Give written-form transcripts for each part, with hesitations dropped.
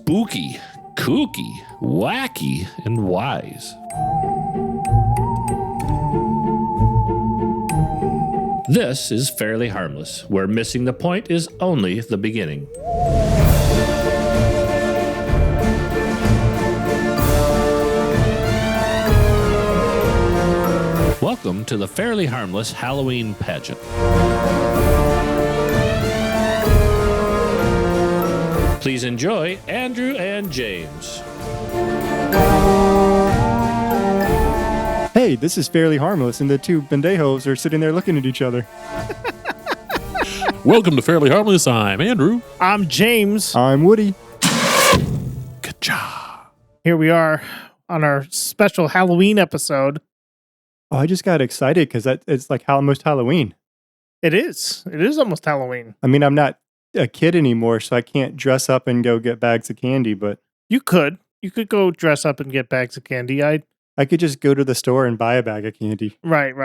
spooky, kooky, wacky, and wise. This is Fairly Harmless, where missing the point is only the beginning. Welcome to the Fairly Harmless Halloween Pageant. Please enjoy Andrew and James. Hey, this is Fairly Harmless, and the two pendejos are sitting there looking at each other. Welcome to Fairly Harmless. I'm Andrew. I'm James. I'm Woody. Good job. Here we are on our special Halloween episode. Oh, I just got excited because it's like almost Halloween. It is. It is almost Halloween. I mean, I'm not a kid anymore, so I can't dress up and go get bags of candy, but You could. You could go dress up and get bags of candy. I could just go to the store and buy a bag of candy. Right.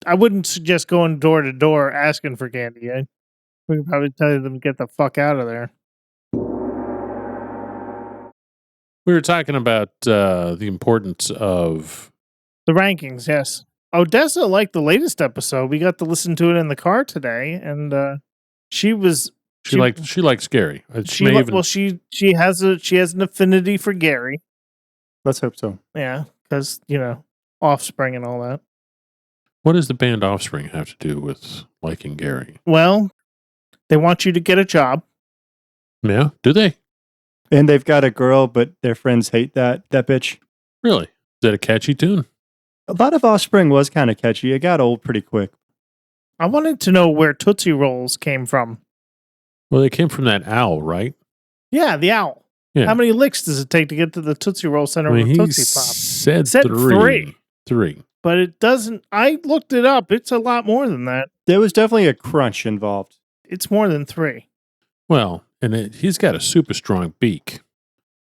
I wouldn't suggest going door to door asking for candy. We could probably tell them to get the fuck out of there. We were talking about the importance of... The rankings, yes. Odessa liked the latest episode. We got to listen to it in the car today, and she likes Gary. She has an affinity for Gary. Let's hope so. Yeah, because Offspring and all that. What does the band Offspring have to do with liking Gary? Well, they want you to get a job. Yeah, do they? And they've got a girl, but their friends hate that bitch. Really? Is that a catchy tune? A lot of Offspring was kind of catchy. It got old pretty quick. I wanted to know where Tootsie Rolls came from. Well, they came from that owl, right? Yeah, the owl. Yeah. How many licks does it take to get to the Tootsie Roll center of Tootsie Pop? Said three. Three. But it doesn't... I looked it up. It's a lot more than that. There was definitely a crunch involved. It's more than 3. Well, and he's got a super strong beak.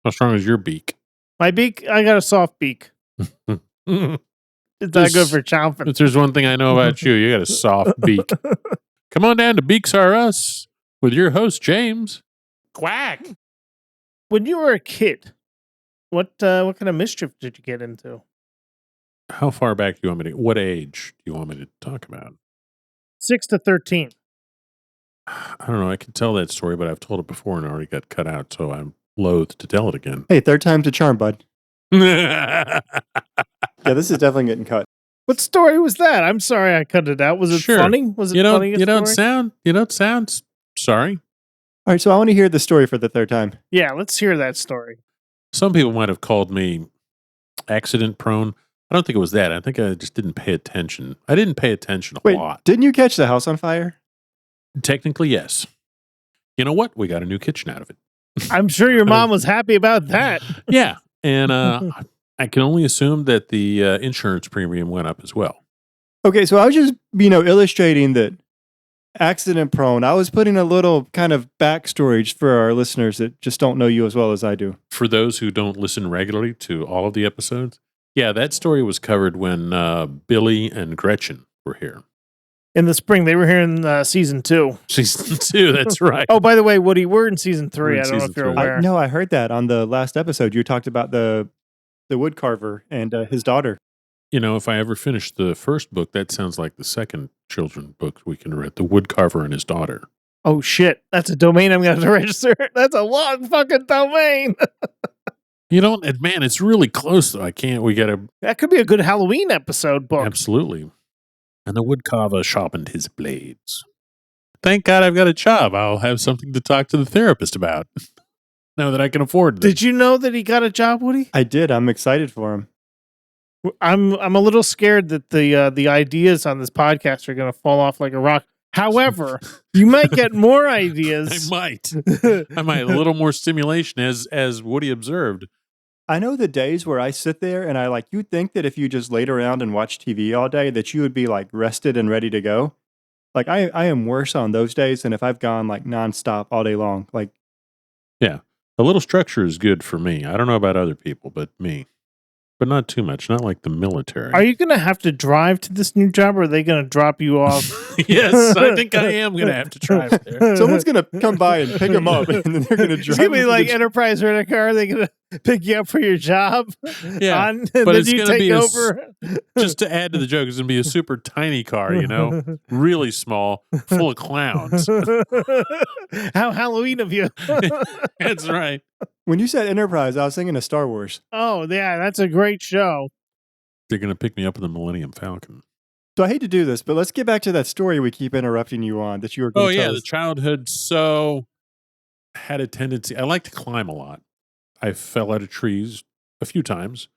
How strong is your beak? My beak, I got a soft beak. It's not good for chomping. If there's one thing I know about you, you got a soft beak. Come on down to Beaks R Us with your host, James. Quack. When you were a kid, what kind of mischief did you get into? How far back do you want me to... What age do you want me to talk about? 6 to 13. I don't know. I can tell that story, but I've told it before and it already got cut out, so I'm loath to tell it again. Hey, third time's a charm, bud. Yeah, this is definitely getting cut. What story was that? I'm sorry I cut it out. Was it funny? Was it funny? You don't sound sorry. All right, so I want to hear the story for the third time. Yeah, let's hear that story. Some people might have called me accident prone. I don't think it was that. I think I just didn't pay attention. I didn't pay attention a lot. Didn't you catch the house on fire? Technically, yes. You know what? We got a new kitchen out of it. I'm sure your mom was happy about that. Yeah, and I can only assume that the insurance premium went up as well. Okay, so I was just, illustrating that accident prone. I was putting a little kind of backstory for our listeners that just don't know you as well as I do. For those who don't listen regularly to all of the episodes, yeah, that story was covered when Billy and Gretchen were here. In the spring, they were here in season 2. Season 2, that's right. Oh, by the way, Woody, we're in season 3. I don't know if you're aware. No, I heard that on the last episode. You talked about the woodcarver and his daughter. If I ever finish the first book, that sounds like the second children's book we can read, The Woodcarver and His Daughter. Oh, shit. That's a domain I'm going to have to register. That's a long fucking domain. Man, it's really close, though. That could be a good Halloween episode book. Absolutely. And the woodcarver sharpened his blades. Thank God I've got a job. I'll have something to talk to the therapist about now that I can afford them. Did you know that he got a job, Woody? I did. I'm excited for him. I'm a little scared that the ideas on this podcast are going to fall off like a rock. However, you might get more ideas. I might. A little more stimulation, as Woody observed. I know the days where I sit there and you'd think that if you just laid around and watched TV all day that you would be rested and ready to go. I am worse on those days than if I've gone nonstop all day long. Yeah, a little structure is good for me. I don't know about other people, but me. but not too much. Not like the military. Are you going to have to drive to this new job, or are they going to drop you off? Yes, I think I am going to have to drive there. Someone's going to come by and pick them up, and then they're going to drive. It's going to be them like Enterprise rent a car. They're going to pick you up for your job. Yeah, and but then it's you going to take be over. just to add to the joke, it's going to be a super tiny car, really small, full of clowns. How Halloween of you. That's right. When you said Enterprise, I was thinking of Star Wars. Oh, yeah, that's a great show. They're going to pick me up in the Millennium Falcon. So I hate to do this, but let's get back to that story we keep interrupting you on that you were going to tell the us. childhood had a tendency. I like to climb a lot. I fell out of trees a few times.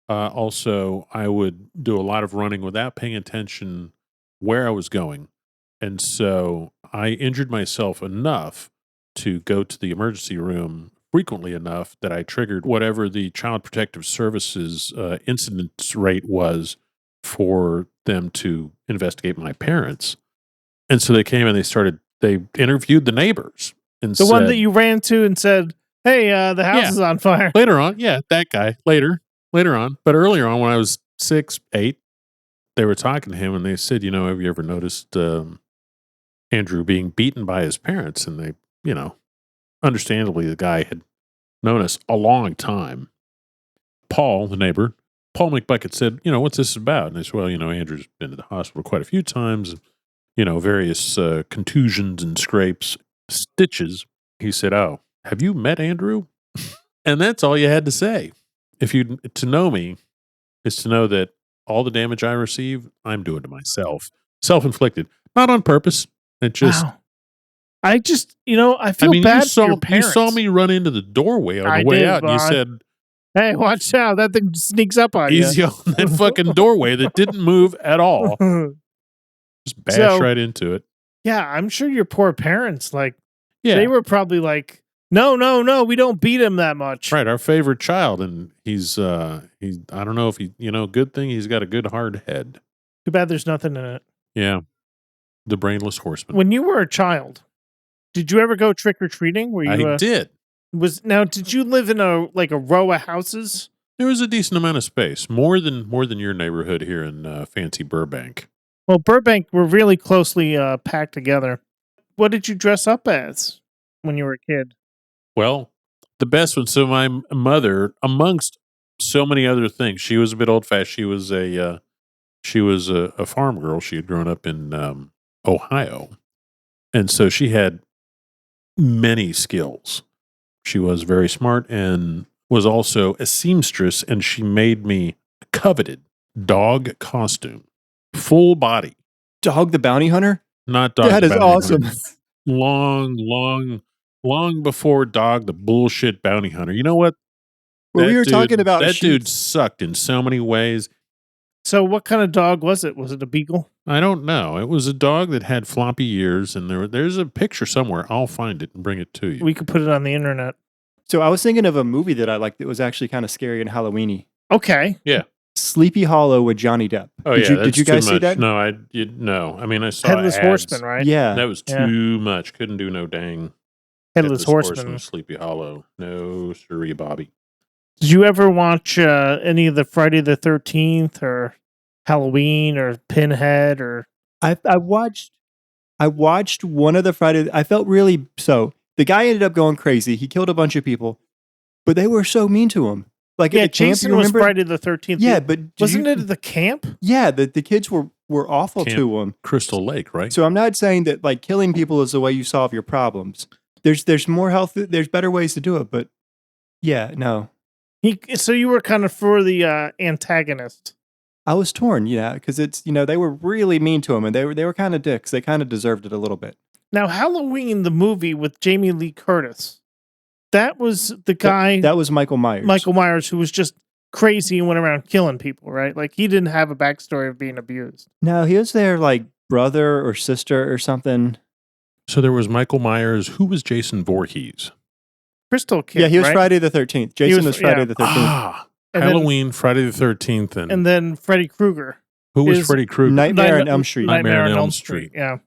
Also, I would do a lot of running without paying attention where I was going. And so I injured myself enough to go to the emergency room frequently enough that I triggered whatever the Child Protective Services incidence rate was for them to investigate my parents. And so they came and they interviewed the neighbors. And The one that you ran to and said, hey, the house is on fire. Later on, that guy, later on. But earlier on, when I was 6, 8, they were talking to him and they said, have you ever noticed Andrew being beaten by his parents? And they, understandably, the guy had known us a long time. Paul, the neighbor, Paul McBucket said, what's this about? And I said, well, Andrew's been to the hospital quite a few times, various contusions and scrapes, stitches. He said, oh, have you met Andrew? And that's all you had to say. To know me is to know that all the damage I receive, I'm doing to myself. Self-inflicted. Not on purpose. It just... Wow. I feel bad for your parents. You saw me run into the doorway on the way out, and you said, hey, watch out. That thing sneaks up on you. Easy on that fucking doorway that didn't move at all. Just bash right into it. Yeah, I'm sure your poor parents, they were probably like, no, we don't beat him that much. Right, our favorite child, and he's I don't know if good thing he's got a good hard head. Too bad there's nothing in it. Yeah, the brainless horseman. When you were a child, did you ever go trick-or-treating? I did. Did you live in a row of houses? There was a decent amount of space, more than your neighborhood here in fancy Burbank. Well, Burbank, we're really closely packed together. What did you dress up as when you were a kid? Well, the best one. So my mother, amongst so many other things, she was a bit old-fashioned. She was a farm girl. She had grown up in Ohio, and so she had many skills. She was very smart and was also a seamstress, and she made me a coveted dog costume, full body. Dog the Bounty Hunter? Not Dog that the is Bounty awesome. Hunter. Long before Dog the bullshit bounty hunter. You know what? Well, we were talking about that dude sucked in so many ways. So what kind of dog was it? Was it a beagle? I don't know. It was a dog that had floppy ears, and there's a picture somewhere. I'll find it and bring it to you. We could put it on the internet. So I was thinking of a movie that I liked that was actually kind of scary and Halloween-y. Okay. Yeah. Sleepy Hollow with Johnny Depp. Oh, Did you guys see that? No, no. I mean, I saw Headless ads. Horseman, right? Yeah. That was too much. Couldn't do no dang Headless Horseman. Sleepy Hollow. No, sirree, Bobby. Did you ever watch any of the Friday the 13th or Halloween or Pinhead or? I watched one of the Friday. I felt really so. The guy ended up going crazy. He killed a bunch of people, but they were so mean to him. Like at the Jason camp, was Friday the 13th. Yeah, but wasn't it at the camp? Yeah, the kids were awful to him. Crystal Lake, right? So I'm not saying that like killing people is the way you solve your problems. There's more health. There's better ways to do it, but yeah, no. So you were kind of for the antagonist. I was torn, because it's they were really mean to him, and they were kind of dicks. They kind of deserved it a little bit. Now, Halloween, the movie with Jamie Lee Curtis, that was the guy. That was Michael Myers. Michael Myers, who was just crazy and went around killing people, right? Like he didn't have a backstory of being abused. No, he was their like brother or sister or something. So there was Michael Myers. Who was Jason Voorhees? Crystal Kid. Yeah, he was right? Friday the 13th. Jason was Friday the 13th. Ah, Halloween, Friday the 13th, and then Freddy Krueger. Who was Freddy Krueger? Nightmare on Elm Street. Nightmare on Elm Street. Yeah.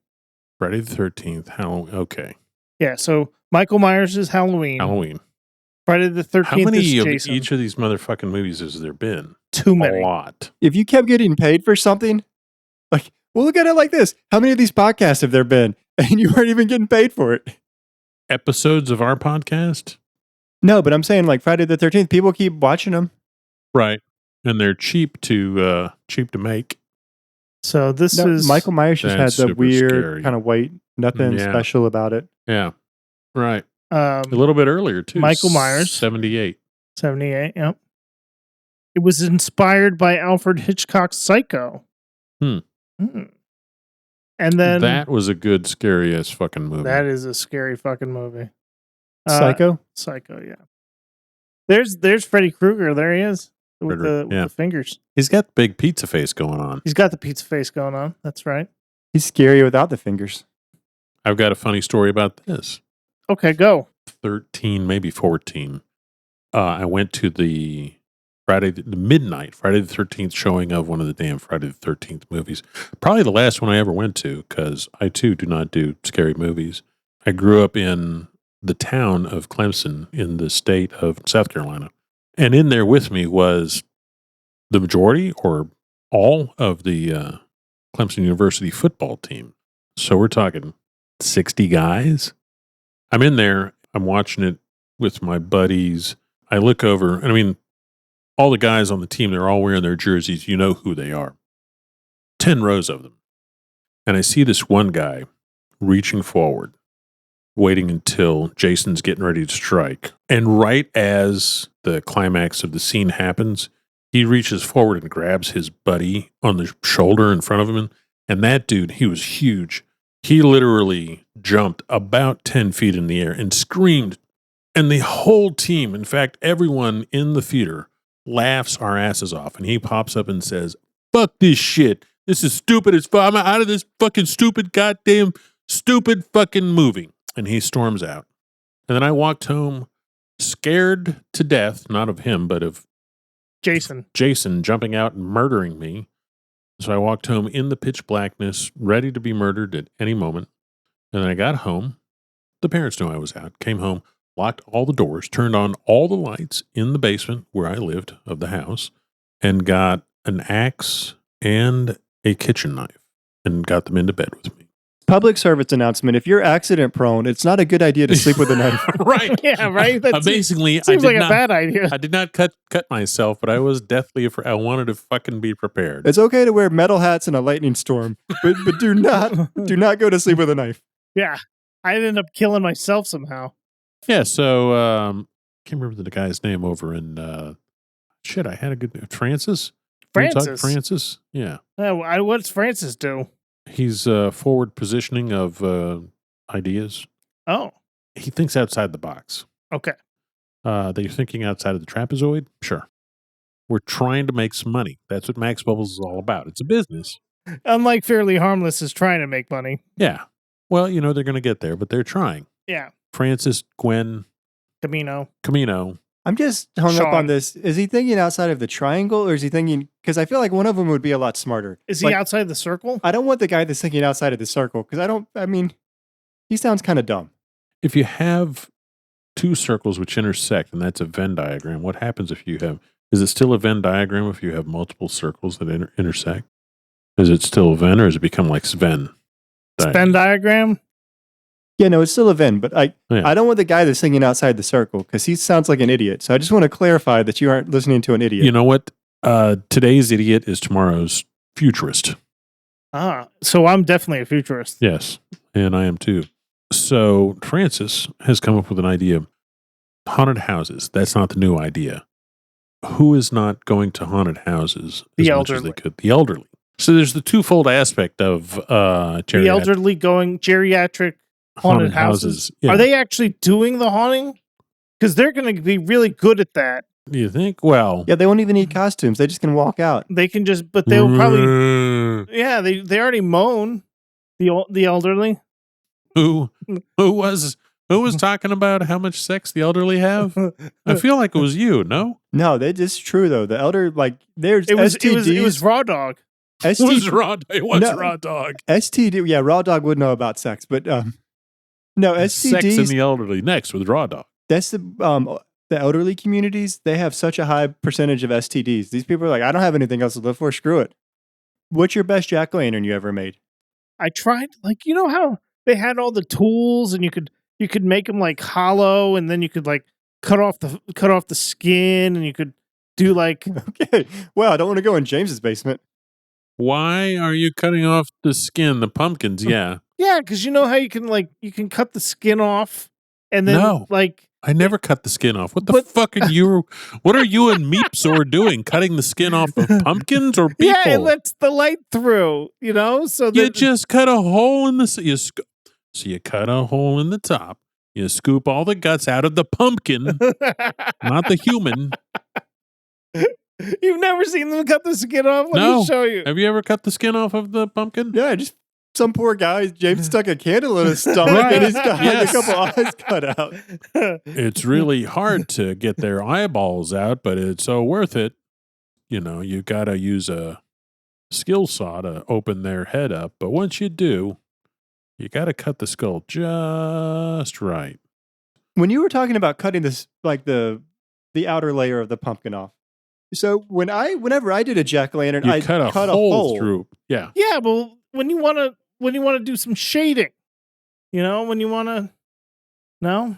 Friday the 13th. Halloween. Okay. Yeah. So Michael Myers is Halloween. Halloween. Friday the 13th. How many is of Jason. each of these motherfucking movies has there been? too A many. lot. If you kept getting paid for something, like, well, look at it like this. How many of these podcasts have there been? And you weren't even getting paid for it. Episodes of our podcast? No, but I'm saying like Friday the 13th, people keep watching them. Right. And they're cheap to make. So this No, is Michael Myers just had That's the super weird scary. kind of white, nothing Yeah. special about it. Yeah. Right. A little bit earlier, too. Michael Myers. 78. 78, yep. It was inspired by Alfred Hitchcock's Psycho. Hmm. And then That was a good, scary ass fucking movie. that is a scary fucking movie. Psycho? Psycho, yeah. There's Freddy Krueger. There he is with Krueger, the fingers. He's got the big pizza face going on. He's got the pizza face going on. That's right. He's scary without the fingers. I've got a funny story about this. Okay, go. 13, maybe 14. I went to the midnight Friday the 13th showing of one of the damn Friday the 13th movies. Probably the last one I ever went to, because I too do not do scary movies. I grew up in the town of Clemson in the state of South Carolina. And in there with me was the majority or all of the Clemson University football team. So we're talking 60 guys. I'm in there. I'm watching it with my buddies. I look over, and I mean, all the guys on the team, they're all wearing their jerseys. You know who they are. 10 rows of them. And I see this one guy reaching forward, waiting until Jason's getting ready to strike. And right as the climax of the scene happens, he reaches forward and grabs his buddy on the shoulder in front of him. And that dude, he was huge. He literally jumped about 10 feet in the air and screamed. And the whole team, in fact, everyone in the theater, laughs our asses off. And he pops up and says, "Fuck this shit. This is stupid as fuck. I'm out of this fucking stupid goddamn stupid fucking movie." And he storms out. And then I walked home scared to death, not of him, but of Jason jumping out and murdering me. So I walked home in the pitch blackness, ready to be murdered at any moment. And then I got home. The parents knew I was out. Came home, locked all the doors, turned on all the lights in the basement where I lived of the house, and got an axe and a kitchen knife and got them into bed with me. Public service announcement. If you're accident prone, it's not a good idea to sleep with a knife. Right. Yeah, right. That Basically, seems like a bad idea. I did not cut myself, but I was deathly afraid. I wanted to fucking be prepared. It's okay to wear metal hats in a lightning storm, but do not go to sleep with a knife. Yeah, I ended up killing myself somehow. Yeah, so can't remember the guy's name over in I had a good name. Francis? Can we talk Francis? Yeah. What's Francis do? He's forward positioning of ideas. Oh. He thinks outside the box. Okay. That you're thinking outside of the trapezoid? Sure. We're trying to make some money. That's what Max Bubbles is all about. It's a business. Unlike Fairly Harmless is trying to make money. Yeah. Well, they're going to get there, but they're trying. Yeah. Francis, Gwen, Camino. I'm just hung up Sean. on this. Is he thinking outside of the triangle, or is he thinking, because I feel like one of them would be a lot smarter. Is he outside the circle? I don't want the guy that's thinking outside of the circle, because he sounds kind of dumb. If you have two circles which intersect, and that's a Venn diagram, what happens if you have, is it still a Venn diagram if you have multiple circles that intersect? Is it still a Venn, or has it become like Sven? Venn diagram? Yeah, no, it's still a Venn, but I Yeah. don't want the guy that's thinking outside the circle, because he sounds like an idiot. So I just want to clarify that you aren't listening to an idiot. You know what? Today's idiot is tomorrow's futurist. So I'm definitely a futurist. Yes, and I am too. So Francis has come up with an idea. Haunted houses. That's not the new idea. Who is not going to haunted houses as The much as they elderly. could? The elderly. So there's the twofold aspect of The elderly going geriatric haunted houses. Yeah. Are they actually doing the haunting? Because they're going to be really good at that. Do you think? Well, Yeah, they won't even need costumes. They just can walk out. They can just, but they'll probably, yeah, they already moan. The elderly. who was talking about how much sex the elderly have? I feel like it was you. No, No, it's true though. The elder, like, there's It was STDs. raw dog. it was raw. It was No. raw dog. STD. Yeah, raw dog would know about sex, but no, Sex in STDs. the elderly next with raw dog. That's the the elderly communities, they have such a high percentage of STDs. These people are like, I don't have anything else to live for. Screw it. What's your best jack-o'-lantern you ever made? I tried, like, you know how they had all the tools and you could make them like hollow, and then you could like cut off the skin, and you could do like Okay. Well, I don't want to go in James's basement. Why are you cutting off the skin? The pumpkins, yeah. yeah, because you know how you can cut the skin off, and then No. like I never cut the skin off. What the But- fuck are you? What are you and Meepsor doing? Cutting the skin off of pumpkins or people? yeah, it lets the light through, you know. So You that just cut a hole in the. So you cut a hole in the top. You scoop all the guts out of the pumpkin, not the human. You've never seen them cut the skin off? Let No. me show you. Have you ever cut the skin off of the pumpkin? Yeah, just some poor guy. James stuck a candle in his stomach Right. and he's got Yes. a couple eyes cut out. It's really hard to get their eyeballs out, but it's so worth it. You know, you got to use a skill saw to open their head up. But once you do, you got to cut the skull just right. When you were talking about cutting this, like the outer layer of the pumpkin off. So whenever I did a jack-o'-lantern, You I cut a hole through. Yeah. Yeah, but when you want to do some shading, you know, when you want to, no.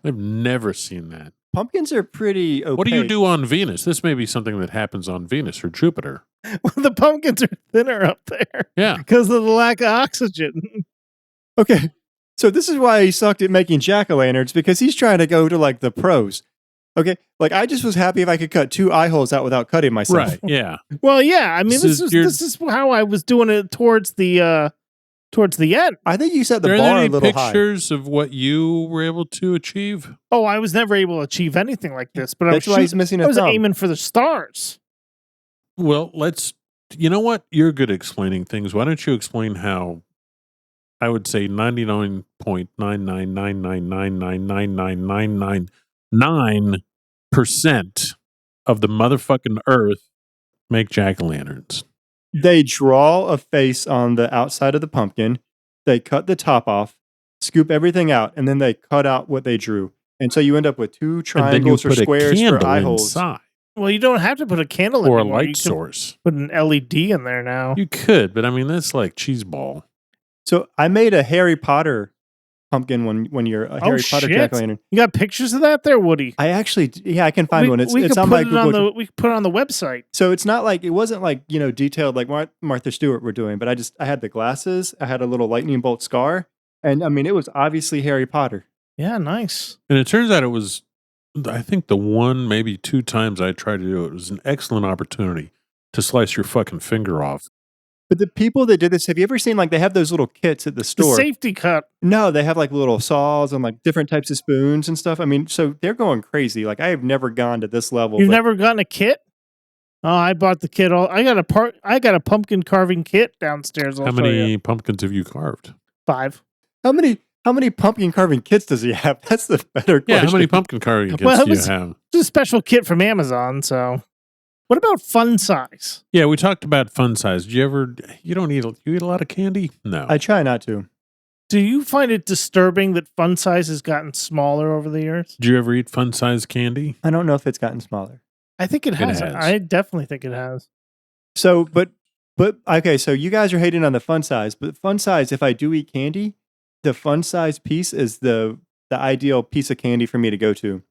I've never seen that. Pumpkins are pretty opaque. What do you do on Venus? This may be something that happens on Venus or Jupiter. Well, the pumpkins are thinner up there Yeah. because of the lack of oxygen. Okay. So this is why he sucked at making jack-o'-lanterns, because he's trying to go to like the pros. Okay. Like I just was happy if I could cut 2 eye holes out without cutting myself. Right. Yeah. Well, yeah, I mean, This this is is how I was doing it towards the end. I think you set the Are bar there a any little high. pictures of what you were able to achieve? Oh, I was never able to achieve anything like this, but That's why he's missing I a was thumb. aiming for the stars. Well, you know what? You're good at explaining things. Why don't you explain how I would say 99.999999999% of the motherfucking earth make jack-o'-lanterns. They draw a face on the outside of the pumpkin. They cut the top off, scoop everything out, and then they cut out what they drew. And so you end up with 2 And then you triangles or put a squares for candle eye holes. inside Well, you don't have to put a candle or a anymore. You light can source. put an LED in there now. You could, but I mean, that's like cheese ball. So I made a Harry Potter pumpkin when you're a Harry Potter shit. jack-o'-lantern. You got pictures of that there, Woody? I actually, yeah, I can find one. It's could on put my it Google. we could put it on the website. So it's not like, it wasn't like, detailed like Martha Stewart were doing, but I had the glasses. I had a little lightning bolt scar. And I mean, it was obviously Harry Potter. Yeah, nice. And it turns out it was, I think the one, maybe 2 times I tried to do it, it was an excellent opportunity to slice your fucking finger off. But the people that did this, have you ever seen, like, they have those little kits at the The store? safety cut. No, they have like little saws and like different types of spoons and stuff. I mean, so they're going crazy. Like I have never gone to this level. You've but never gotten a kit? Oh, I bought the kit. I got a pumpkin carving kit downstairs. I'll How show many you. pumpkins have you carved? 5. How many pumpkin carving kits does he have? That's the better question. Yeah, how many pumpkin carving kits Well, it do you was- have? It's a special kit from Amazon. So, what about fun size? Yeah, we talked about fun size. Do you eat a lot of candy? No. I try not to. Do you find it disturbing that fun size has gotten smaller over the years? Did you ever eat fun size candy? I don't know if it's gotten smaller. I think it has. has. I definitely think it has. So, but okay. So you guys are hating on the fun size, but fun size, if I do eat candy, the fun size piece is the ideal piece of candy for me to go to.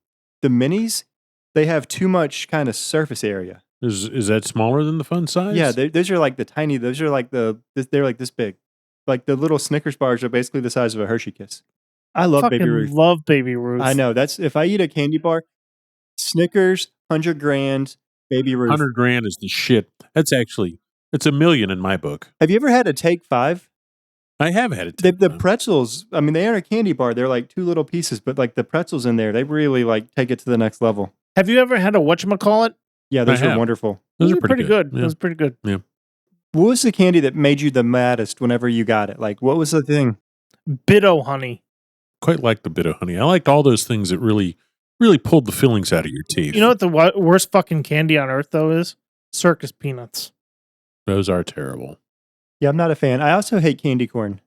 The minis, they have too much kind of surface area. Is that smaller than the fun size? Yeah, those are like the tiny. Those are like they're like this big. Like the little Snickers bars are basically the size of a Hershey Kiss. I love Fucking Baby Ruth. love Baby Ruth. I know. That's if I eat a candy bar, Snickers, 100 grand, Baby Ruth. 100 grand is the shit. It's $1 million in my book. Have you ever had a Take 5? I have had it. The pretzels, I mean, they aren't a candy bar. They're like 2 little pieces, but like the pretzels in there, they really like take it to the next level. Have you ever had a whatchamacallit? Yeah, those I are have. wonderful. Those Those are pretty good. Those are pretty good. What was the candy that made you the maddest whenever you got it? Like, what was the thing? Bitto honey. Quite like the bit of honey. I liked all those things that really pulled the fillings out of your teeth. You know what the worst fucking candy on earth though is? Circus peanuts. Those are terrible. Yeah, I'm not a fan. I also hate candy corn.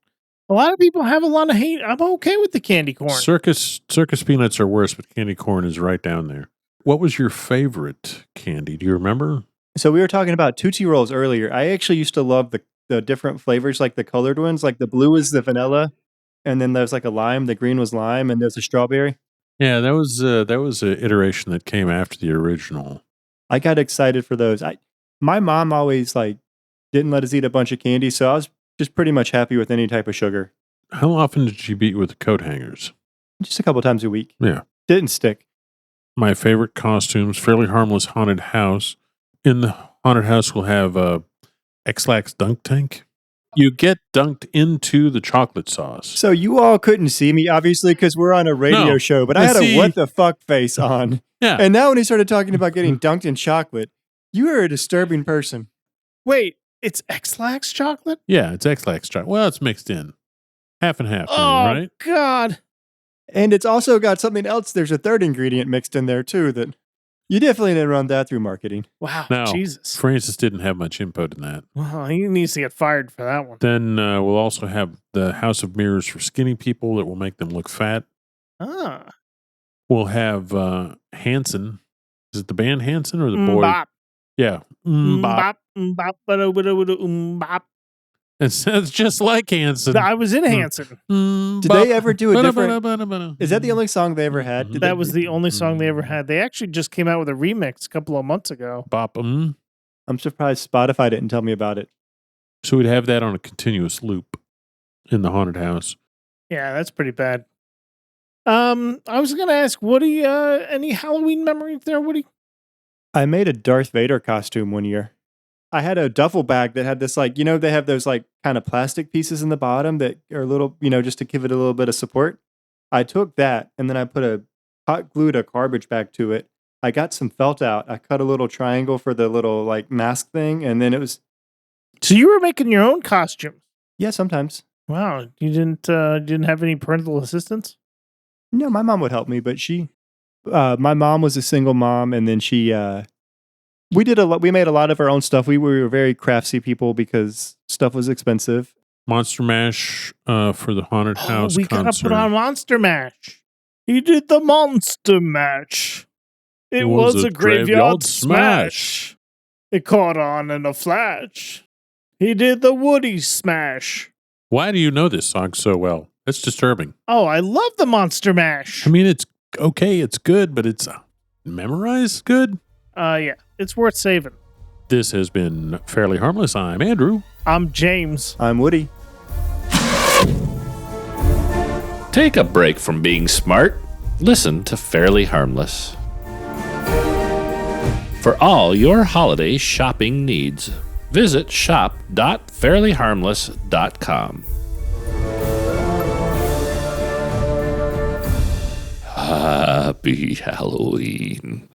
A lot of people have a lot of hate. I'm okay with the candy corn. Circus peanuts are worse, but candy corn is right down there. What was your favorite candy? Do you remember? So we were talking about Tootsie Rolls earlier. I actually used to love the different flavors, like the colored ones. Like the blue is the vanilla, and then there's like a lime. The green was lime, and there's a strawberry. Yeah, that was an iteration that came after the original. I got excited for those. My mom always like didn't let us eat a bunch of candy, so I was just pretty much happy with any type of sugar. How often did you beat with the coat hangers? Just a couple times a week. Yeah. Didn't stick. My favorite costumes, Fairly Harmless Haunted House. In the haunted house, we'll have X-Lax dunk tank. You get dunked into the chocolate sauce. So you all couldn't see me, obviously, because we're on a radio show, but I had a what the fuck face on. Yeah. And now when he started talking about getting dunked in chocolate, you are a disturbing person. Wait, it's X-Lax chocolate? Yeah, it's X-Lax chocolate. Well, it's mixed in. Half and half, right? God. And it's also got something else. There's a third ingredient mixed in there, too, that you definitely didn't run that through marketing. Wow, No, Jesus. Francis didn't have much input in that. Well, he needs to get fired for that one. Then we'll also have the House of Mirrors for skinny people that will make them look fat. Ah. We'll have Hanson. Is it the band Hanson or the boy? Bop. Yeah. Bop. Bop. Bop. It sounds just like Hanson. I was in Hanson. Did they ever do a different... Is that the only song they ever had? That was the only song they ever had. They actually just came out with a remix a couple of months ago. Bop. I'm surprised Spotify didn't tell me about it. So we'd have that on a continuous loop in the haunted house. Yeah, that's pretty bad. I was going to ask Woody, any Halloween memories there, Woody? I made a Darth Vader costume one year. I had a duffel bag that had this, like, you know, they have those like kind of plastic pieces in the bottom that are little, you know, just to give it a little bit of support. I took that and then I glued a garbage bag to it. I got some felt out. I cut a little triangle for the little like mask thing. And then it was. So you were making your own costume? Yeah, sometimes. Wow. You didn't have any parental assistance? No, my mom would help me, but my mom was a single mom, and then we made a lot of our own stuff. We were very craftsy people because stuff was expensive. Monster Mash for the haunted house we concert. gotta put on Monster Mash. He did the Monster Mash. It was a graveyard smash. It caught on in a flash. He did the Woody Smash. Why do you know this song so well? That's disturbing. Oh, I love the Monster Mash. I mean, it's okay, it's good, but it's memorized good? Yeah, it's worth saving. This has been Fairly Harmless. I'm Andrew. I'm James. I'm Woody. Take a break from being smart. Listen to Fairly Harmless. For all your holiday shopping needs, visit shop.fairlyharmless.com. Happy Halloween.